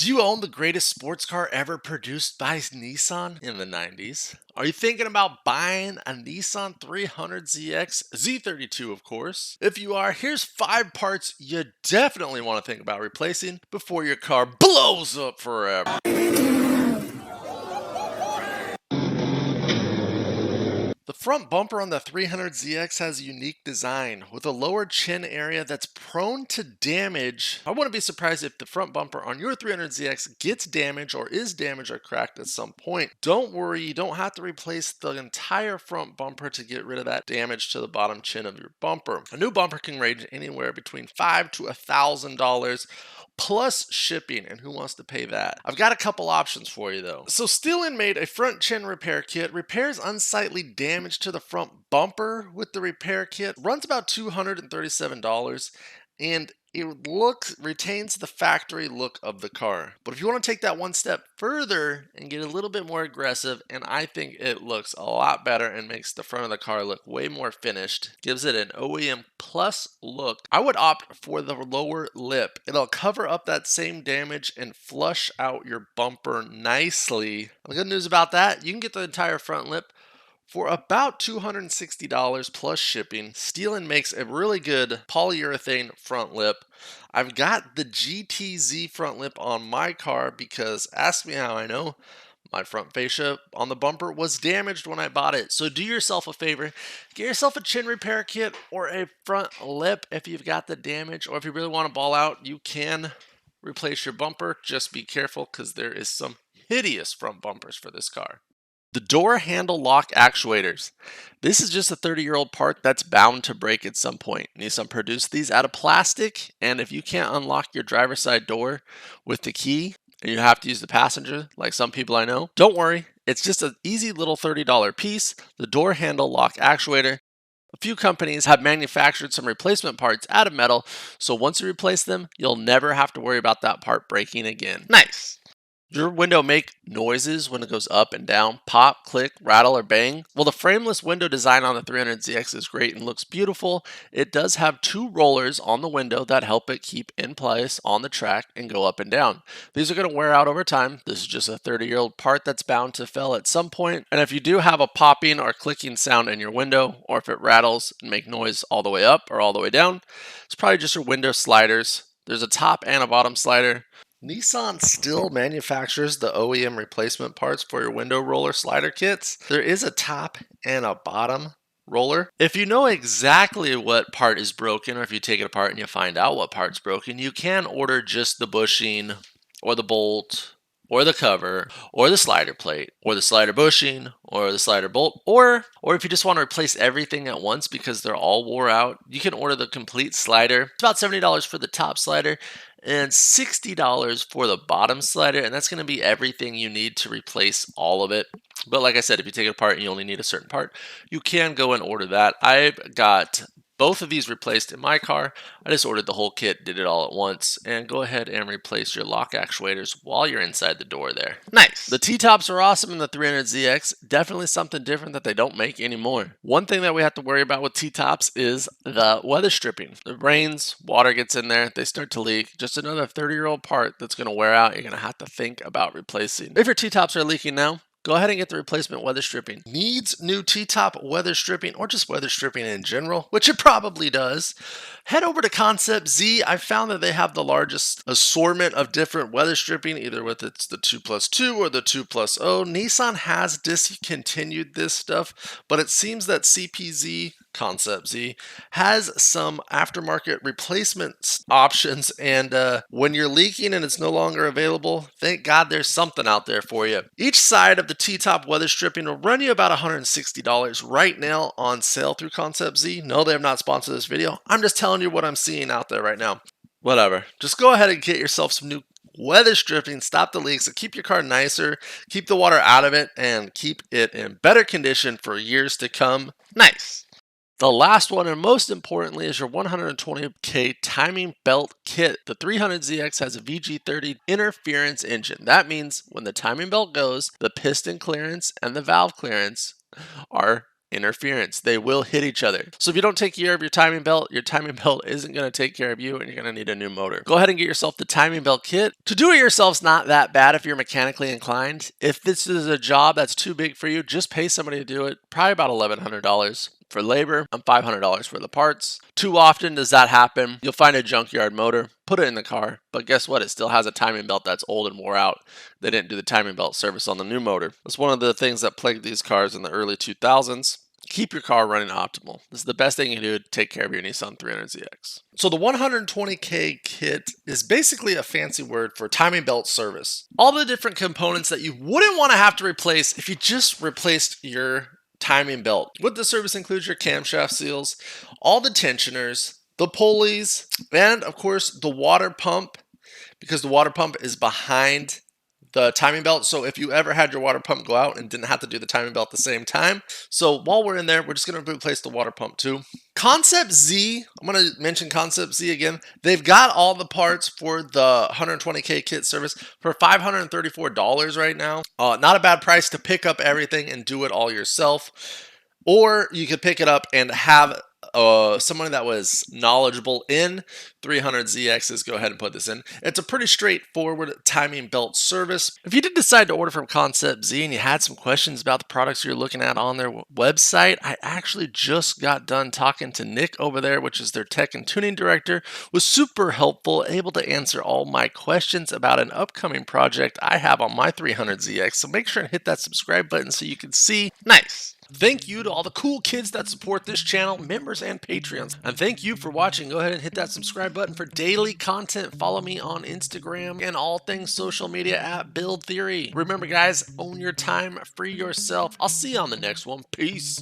Do you own the greatest sports car ever produced by Nissan in the 90s? Are you thinking about buying a Nissan 300ZX Z32, of course? If you are, here's 5 parts you definitely want to think about replacing before your car blows up forever. The front bumper on the 300ZX has a unique design with a lower chin area that's prone to damage. I wouldn't be surprised if the front bumper on your 300ZX gets damaged or is damaged or cracked at some point. Don't worry, you don't have to replace the entire front bumper to get rid of that damage to the bottom chin of your bumper. A new bumper can range anywhere between $500 to $1,000 plus shipping, and who wants to pay that? I've got a couple options for you though. So Steelin made a front chin repair kit, repairs unsightly damage to the front bumper with the repair kit, runs about $237, and it retains the factory look of the car. But if you want to take that one step further and get a little bit more aggressive, and I think it looks a lot better and makes the front of the car look way more finished, gives it an OEM plus look, I would opt for the lower lip. It'll cover up that same damage and flush out your bumper nicely. The good news about that, you can get the entire front lip for about $260 plus shipping. Steelin makes a really good polyurethane front lip. I've got the GTZ front lip on my car because, ask me how I know, my front fascia on the bumper was damaged when I bought it. So do yourself a favor, get yourself a chin repair kit or a front lip if you've got the damage, or if you really want to ball out, you can replace your bumper. Just be careful because there is some hideous front bumpers for this car. The door handle lock actuators. This is just a 30-year-old part that's bound to break at some point. Nissan produced these out of plastic, and if you can't unlock your driver's side door with the key, and you have to use the passenger, like some people I know, don't worry. It's just an easy little $30 piece, the door handle lock actuator. A few companies have manufactured some replacement parts out of metal, so once you replace them, you'll never have to worry about that part breaking again. Nice! Your window make noises when it goes up and down, pop, click, rattle, or bang? Well, the frameless window design on the 300ZX is great and looks beautiful. It does have 2 rollers on the window that help it keep in place on the track and go up and down. These are going to wear out over time. This is just a 30-year-old part that's bound to fail at some point. And if you do have a popping or clicking sound in your window, or if it rattles and make noise all the way up or all the way down, it's probably just your window sliders. There's a top and a bottom slider. Nissan still manufactures the OEM replacement parts for your window roller slider kits. There is a top and a bottom roller. If you know exactly what part is broken, or if you take it apart and you find out what part's broken, you can order just the bushing or the bolt or the cover or the slider plate or the slider bushing or the slider bolt, or if you just want to replace everything at once because they're all wore out, you can order the complete slider. It's about $70 for the top slider and $60 for the bottom slider, and that's going to be everything you need to replace all of it. But like I said, if you take it apart and you only need a certain part, you can go and order that. I've got both of these replaced in my car. I just ordered the whole kit, did it all at once, and go ahead and replace your lock actuators while you're inside the door there. Nice! The Ttops are awesome in the 300ZX. Definitely something different that they don't make anymore. One thing that we have to worry about with Ttops is the weather stripping. It rains, water gets in there, they start to leak. Just another 30-year-old part that's going to wear out. You're going to have to think about replacing. If your Ttops are leaking now, go ahead and get the replacement weather stripping. Needs new T-top weather stripping, or just weather stripping in general, which it probably does, head over to Concept Z. I found that they have the largest assortment of different weather stripping, either with it's the 2+2 or the 2+0. Nissan has discontinued this stuff, but it seems that CPZ, Concept Z, has some aftermarket replacement options, and when you're leaking and it's no longer available, thank God there's something out there for you. Each side of the T-top weather stripping will run you about $160 right now on sale through Concept Z. No, they have not sponsored this video. I'm just telling you what I'm seeing out there right now. Whatever. Just go ahead and get yourself some new weather stripping, stop the leaks, and keep your car nicer, keep the water out of it, and keep it in better condition for years to come. Nice! The last one, and most importantly, is your 120K timing belt kit. The 300ZX has a VG30 interference engine. That means when the timing belt goes, the piston clearance and the valve clearance are interference. They will hit each other. So if you don't take care of your timing belt isn't going to take care of you, and you're going to need a new motor. Go ahead and get yourself the timing belt kit. To do it yourself's not that bad if you're mechanically inclined. If this is a job that's too big for you, just pay somebody to do it. Probably about $1,100 for labor and $500 for the parts. Too often does that happen. You'll find a junkyard motor, put it in the car, but guess what? It still has a timing belt that's old and wore out. They didn't do the timing belt service on the new motor. That's one of the things that plagued these cars in the early 2000s. Keep your car running optimal. This is the best thing you can do to take care of your Nissan 300ZX. So the 120K kit is basically a fancy word for timing belt service. All the different components that you wouldn't want to have to replace if you just replaced your timing belt. With the service includes your camshaft seals, all the tensioners, the pulleys, and of course the water pump, because the water pump is behind the timing belt. So if you ever had your water pump go out and didn't have to do the timing belt at the same time. So while we're in there, we're just going to replace the water pump too. Concept Z, I'm going to mention Concept Z again. They've got all the parts for the 120K kit service for $534 right now. Not a bad price to pick up everything and do it all yourself. Or you could pick it up and have someone that was knowledgeable in 300ZXs go ahead and put this in. It's a pretty straightforward timing belt service. If you did decide to order from Concept Z and you had some questions about the products you're looking at on their website, I actually just got done talking to Nick over there, which is their tech and tuning director. Was super helpful, able to answer all my questions about an upcoming project I have on my 300ZX. So make sure and hit that subscribe button so you can see. Nice. Thank you to all the cool kids that support this channel, members and Patreons. And thank you for watching. Go ahead and hit that subscribe button for daily content. Follow me on Instagram and all things social media at Build Theory. Remember guys, own your time, free yourself. I'll see you on the next one. Peace.